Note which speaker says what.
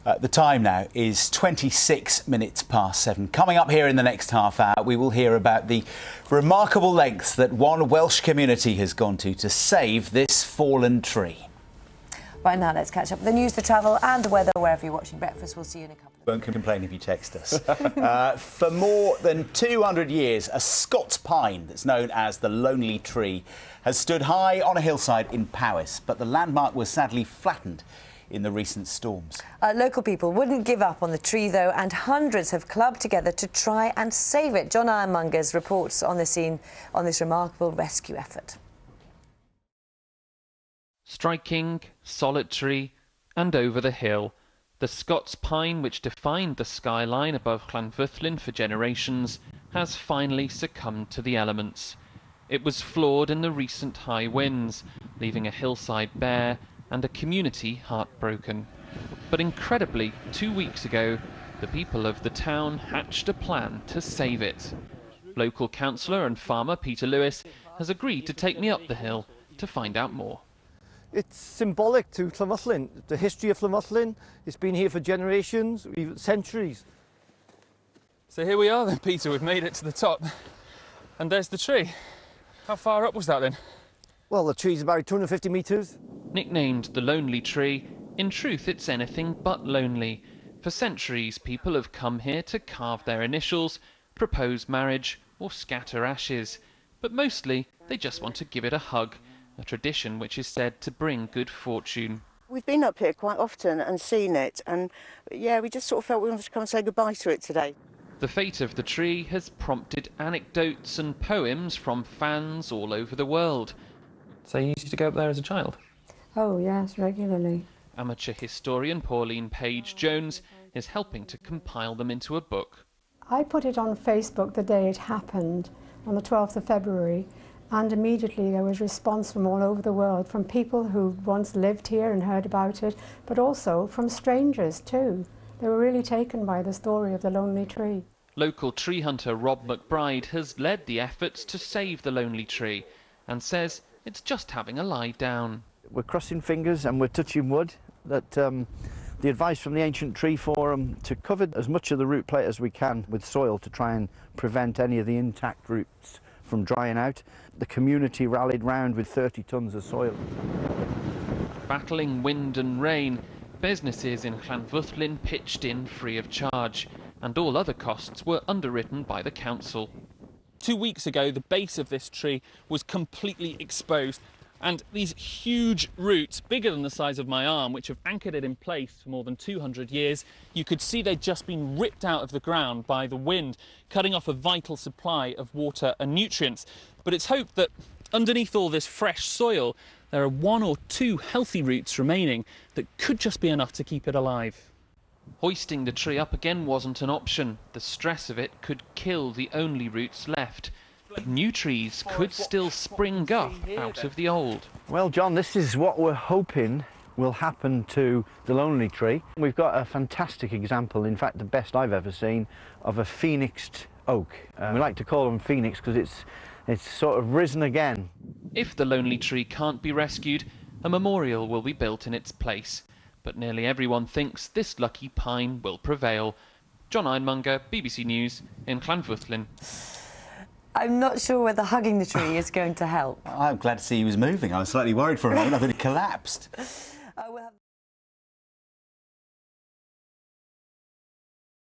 Speaker 1: The time now is 26 minutes past 7. Coming up here in the next half hour, we will hear about the remarkable lengths that one Welsh community has gone to save this fallen tree.
Speaker 2: Right now, let's catch up with the news, the travel and the weather wherever you're watching breakfast. We'll see you in a couple of
Speaker 1: Won't complain if you text us. For more than 200 years, a Scots pine that's known as the Lonely Tree has stood high on a hillside in Powys, but the landmark was sadly flattened in the recent storms.
Speaker 2: Local people wouldn't give up on the tree, though, and hundreds have clubbed together to try and save it. John Ironmonger's reports on the scene on this remarkable rescue effort.
Speaker 3: Striking, solitary and over the hill, the Scots pine, which defined the skyline above Llanfyllin for generations, has finally succumbed to the elements. It was floored in the recent high winds, leaving a hillside bare and a community heartbroken. But incredibly, 2 weeks ago, the people of the town hatched a plan to save it. Local councillor and farmer Peter Lewis has agreed to take me up the hill to find out more.
Speaker 4: It's symbolic to Llanfyllin, the history of Llanfyllin. It's been here for generations, even centuries.
Speaker 5: So here we are then, Peter, we've made it to the top. And there's the tree. How far up was that then?
Speaker 4: Well, the tree's about 250 metres.
Speaker 3: Nicknamed the Lonely Tree, in truth it's anything but lonely. For centuries, people have come here to carve their initials, propose marriage or scatter ashes. But mostly, they just want to give it a hug, a tradition which is said to bring good fortune.
Speaker 6: We've been up here quite often and seen it, and yeah, we just sort of felt we wanted to come and say goodbye to it today.
Speaker 3: The fate of the tree has prompted anecdotes and poems from fans all over the world.
Speaker 5: So you used to go up there as a child?
Speaker 7: Oh yes, regularly.
Speaker 3: Amateur historian Pauline Page-Jones is helping to compile them into a book.
Speaker 7: I put it on Facebook the day it happened, on the 12th of February, and immediately there was response from all over the world, from people who once lived here and heard about it, but also from strangers too. They were really taken by the story of the Lonely Tree.
Speaker 3: Local tree hunter Rob McBride has led the efforts to save the Lonely Tree and says it's just having a lie down.
Speaker 4: We're crossing fingers and we're touching wood that the advice from the Ancient Tree Forum to cover as much of the root plate as we can with soil to try and prevent any of the intact roots from drying out. The community rallied round with 30 tonnes of soil.
Speaker 3: Battling wind and rain, businesses in Llanfyllin pitched in free of charge, and all other costs were underwritten by the council.
Speaker 5: 2 weeks ago, the base of this tree was completely exposed, and these huge roots, bigger than the size of my arm, which have anchored it in place for more than 200 years, you could see they'd just been ripped out of the ground by the wind, cutting off a vital supply of water and nutrients. But it's hoped that underneath all this fresh soil, there are 1 or 2 healthy roots remaining that could just be enough to keep it alive.
Speaker 3: Hoisting the tree up again wasn't an option. The stress of it could kill the only roots left. But new trees could still spring up out of the old.
Speaker 4: Well, John, this is what we're hoping will happen to the Lonely Tree. We've got a fantastic example, in fact the best I've ever seen, of a phoenixed oak. We like to call them phoenix because it's sort of risen again.
Speaker 3: If the Lonely Tree can't be rescued, a memorial will be built in its place. But nearly everyone thinks this lucky pine will prevail. John Ironmonger, BBC News, in Llanfyllin.
Speaker 2: I'm not sure whether hugging the tree is going to help.
Speaker 1: I'm glad to see he was moving. I was slightly worried for a moment. I thought he collapsed.
Speaker 2: We'll have